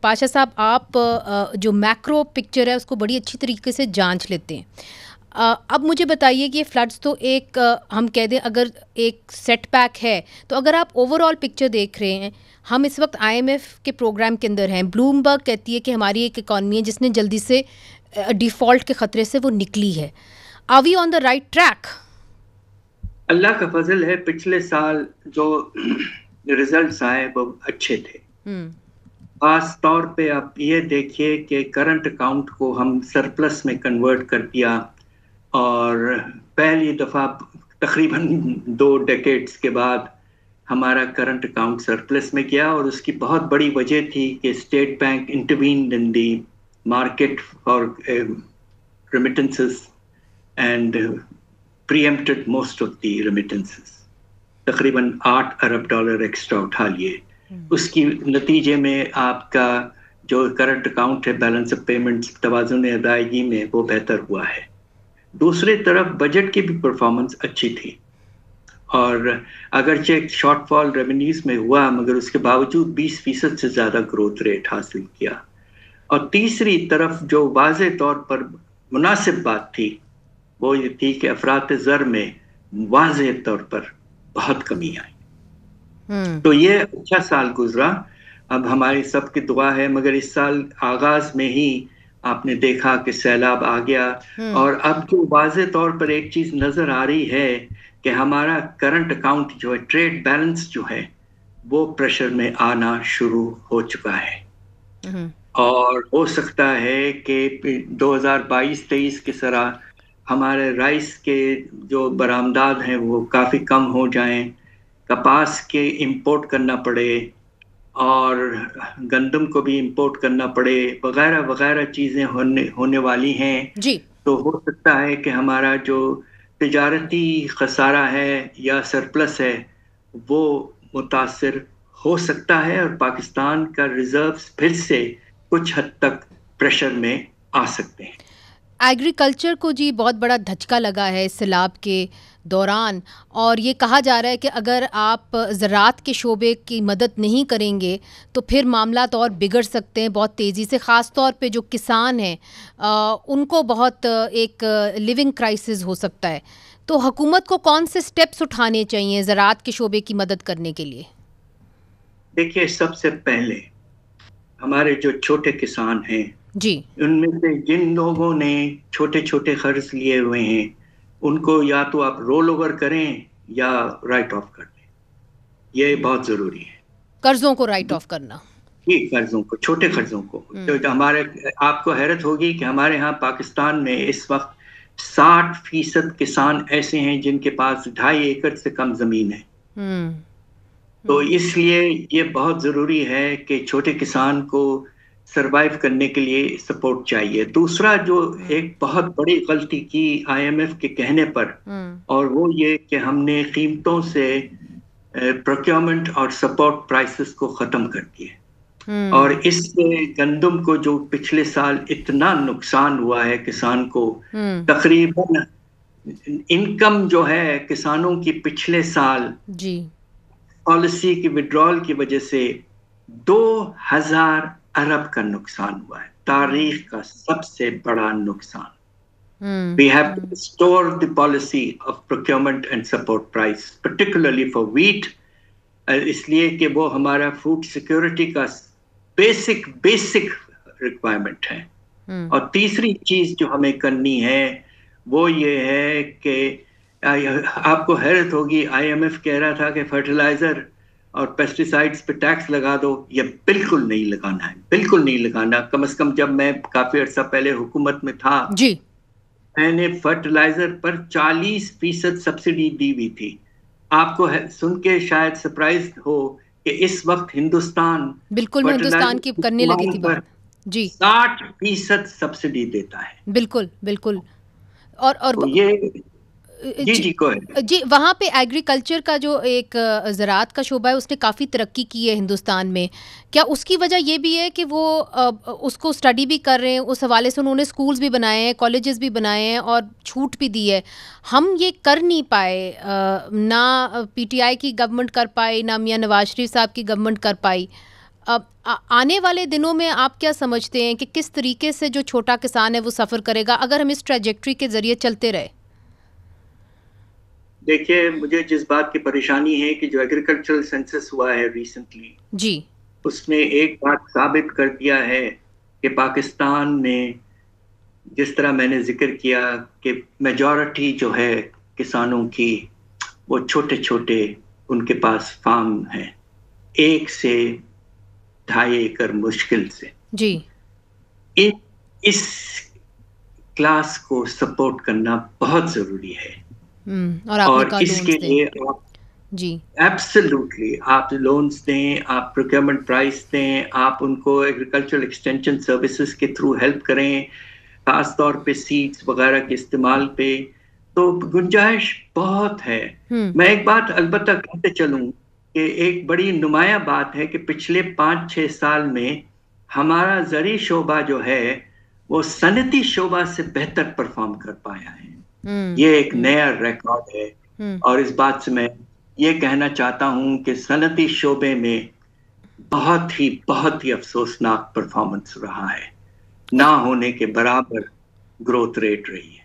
پاشا صاحب آپ جو میکرو پکچر ہے اس کو بڑی اچھی طریقے سے جانچ لیتے ہیں. اب مجھے بتائیے کہ یہ فلڈز تو ایک ہم کہہ دیں اگر ایک سیٹ بیک ہے، تو اگر آپ اوور آل پکچر دیکھ رہے ہیں، ہم اس وقت IMF کے پروگرام کے اندر ہیں. بلومبرگ کہتی ہے کہ ہماری ایک اکانومی ہے جس نے جلدی سے ڈیفالٹ کے خطرے سے وہ نکلی ہے. Are we on the right track? Allah کا فضل ہے، پچھلے سال جو ریزلٹس آئے وہ اچھے تھے. خاص طور پہ آپ یہ دیکھیے کہ کرنٹ اکاؤنٹ کو ہم سرپلس میں کنورٹ کر دیا، اور پہلی دفعہ تقریباً 2 ڈیکیڈز کے بعد ہمارا کرنٹ اکاؤنٹ سرپلس میں گیا. اور اس کی بہت بڑی وجہ تھی کہ State Bank intervened in the market for remittances and preempted most of the remittances. تقریباً $8 ارب ایکسٹرا اٹھا لیے. اس کی نتیجے میں آپ کا جو کرنٹ اکاؤنٹ ہے، بیلنس آف پیمنٹس، توازن ادائیگی میں وہ بہتر ہوا ہے. دوسری طرف بجٹ کی بھی پرفارمنس اچھی تھی، اور اگرچہ شارٹ فال ریونیوز میں ہوا مگر اس کے باوجود 20% سے زیادہ گروتھ ریٹ حاصل کیا. اور تیسری طرف جو واضح طور پر مناسب بات تھی وہ یہ تھی کہ افراط زر میں واضح طور پر بہت کمی آئی. تو یہ اچھا سال گزرا. اب ہماری سب کی دعا ہے، مگر اس سال آغاز میں ہی آپ نے دیکھا کہ سیلاب آ گیا. اور اب جو واضح طور پر ایک چیز نظر آ رہی ہے کہ ہمارا کرنٹ اکاؤنٹ جو ہے، ٹریڈ بیلنس جو ہے، وہ پریشر میں آنا شروع ہو چکا ہے. اور ہو سکتا ہے کہ 2022-23 کی طرح ہمارے رائس کے جو برآمدات ہیں وہ کافی کم ہو جائیں، کپاس کے امپورٹ کرنا پڑے، اور گندم کو بھی امپورٹ کرنا پڑے، وغیرہ وغیرہ چیزیں ہونے والی ہیں. جی. تو ہو سکتا ہے کہ ہمارا جو تجارتی خسارہ ہے یا سرپلس ہے وہ متاثر ہو سکتا ہے، اور پاکستان کا ریزروز پھر سے کچھ حد تک پریشر میں آ سکتے ہیں. ایگریکلچر کو جی بہت بڑا دھچکا لگا ہے اس سیلاب کے دوران، اور یہ کہا جا رہا ہے کہ اگر آپ زراعت کے شعبے کی مدد نہیں کریں گے تو پھر معاملات اور بگڑ سکتے ہیں بہت تیزی سے. خاص طور پہ جو کسان ہیں ان کو بہت ایک لیونگ کرائسس ہو سکتا ہے. تو حکومت کو کون سے سٹیپس اٹھانے چاہیے زراعت کے شعبے کی مدد کرنے کے لیے؟ دیکھیے، سب سے پہلے ہمارے جو چھوٹے کسان ہیں جی، ان میں سے جن لوگوں نے چھوٹے چھوٹے قرض لیے ہوئے ہیں ان کو یا تو آپ رول اوور کریں یا رائٹ آف کر دیں. یہ بہت ضروری ہے، قرضوں کو رائٹ آف کرنا. جی، قرضوں کو، چھوٹے قرضوں کو. ہمارے آپ کو حیرت ہوگی کہ ہمارے ہاں پاکستان میں اس وقت 60% کسان ایسے ہیں جن کے پاس 2.5 ایکڑ سے کم زمین ہے. تو اس لیے یہ بہت ضروری ہے کہ چھوٹے کسان کو سروائیو کرنے کے لیے سپورٹ چاہیے. دوسرا جو ایک بہت بڑی غلطی کی IMF کے کہنے پر، اور وہ یہ کہ ہم نے قیمتوں سے پروکیورمنٹ اور سپورٹ پرائسز کو ختم کر دیے. اور اس سے گندم کو جو پچھلے سال اتنا نقصان ہوا ہے کسان کو، تقریباً انکم جو ہے کسانوں کی پچھلے سال پالیسی کی وڈرال کی وجہ سے 2000 ارب کا نقصان ہوا ہے، تاریخ کا سب سے بڑا نقصان. We have to restore the policy of procurement and support price, particularly for wheat, اس لیے کہ وہ ہمارا فوڈ سیکورٹی کا بیسک ریکوائرمنٹ ہے. اور تیسری چیز جو ہمیں کرنی ہے وہ یہ ہے کہ آپ کو حیرت ہوگی، IMF کہہ رہا تھا کہ فرٹیلائزر اور پیسٹیسائڈز پہ ٹیکس لگا دو. یہ بالکل نہیں لگانا ہے، بالکل نہیں لگانا. کم از کم جب میں کافی عرصہ پہلے حکومت میں تھا جی، میں نے فرٹیلائزر پر 40% سبسڈی دی ہوئی تھی. آپ کو سن کے شاید سرپرائز ہو کہ اس وقت ہندوستان بالکل میں ہندوستان کی کرنے لگی تھی بات. جی، 60% سبسڈی دیتا ہے. بالکل بالکل. اور یہ جی وہاں پہ ایگریکلچر کا جو ایک زراعت کا شعبہ ہے اس نے کافی ترقی کی ہے ہندوستان میں. کیا اس کی وجہ یہ بھی ہے کہ وہ اس کو اسٹڈی بھی کر رہے ہیں، اس حوالے سے انہوں نے اسکولز بھی بنائے ہیں، کالجز بھی بنائے ہیں اور چھوٹ بھی دی ہے؟ ہم یہ کر نہیں پائے، نہ PTI کی گورنمنٹ کر پائی، نہ میاں نواز شریف صاحب کی گورنمنٹ کر پائی. اب آنے والے دنوں میں آپ کیا سمجھتے ہیں کہ کس طریقے سے جو چھوٹا کسان ہے وہ سفر کرے گا اگر ہم اس ٹریجیکٹری کے ذریعے چلتے رہے؟ دیکھیے مجھے جس بات کی پریشانی ہے کہ جو ایگریکلچرل سینسس ہوا ہے ریسنٹلی، جی، اس نے ایک بات ثابت کر دیا ہے کہ پاکستان میں جس طرح میں نے ذکر کیا کہ میجورٹی جو ہے کسانوں کی وہ چھوٹے چھوٹے ان کے پاس فارم ہیں، 1 سے 2.5 ایکڑ مشکل سے. جی، اس کلاس کو سپورٹ کرنا بہت ضروری ہے، اور آپ نے کہا اس کے لونز دیں. لیے آپ جی، ایبسلیوٹلی آپ لونز دیں، آپ پروکیورمنٹ پرائز دیں، آپ ان کو ایگریکلچرل ایکسٹینشن سروسز کے تھرو ہیلپ کریں، خاص طور پہ سیڈز وغیرہ کے استعمال پہ، تو گنجائش بہت ہے. میں ایک بات البتہ کہتے چلوں کہ ایک بڑی نمایاں بات ہے کہ پچھلے 5-6 سال میں ہمارا زرعی شعبہ جو ہے وہ صنعتی شعبہ سے بہتر پرفارم کر پایا ہے. یہ ایک نیا ریکارڈ ہے، اور اس بات سے میں یہ کہنا چاہتا ہوں کہ صنعتی شعبے میں بہت ہی افسوسناک پرفارمنس رہا ہے، نہ ہونے کے برابر گروتھ ریٹ رہی ہے.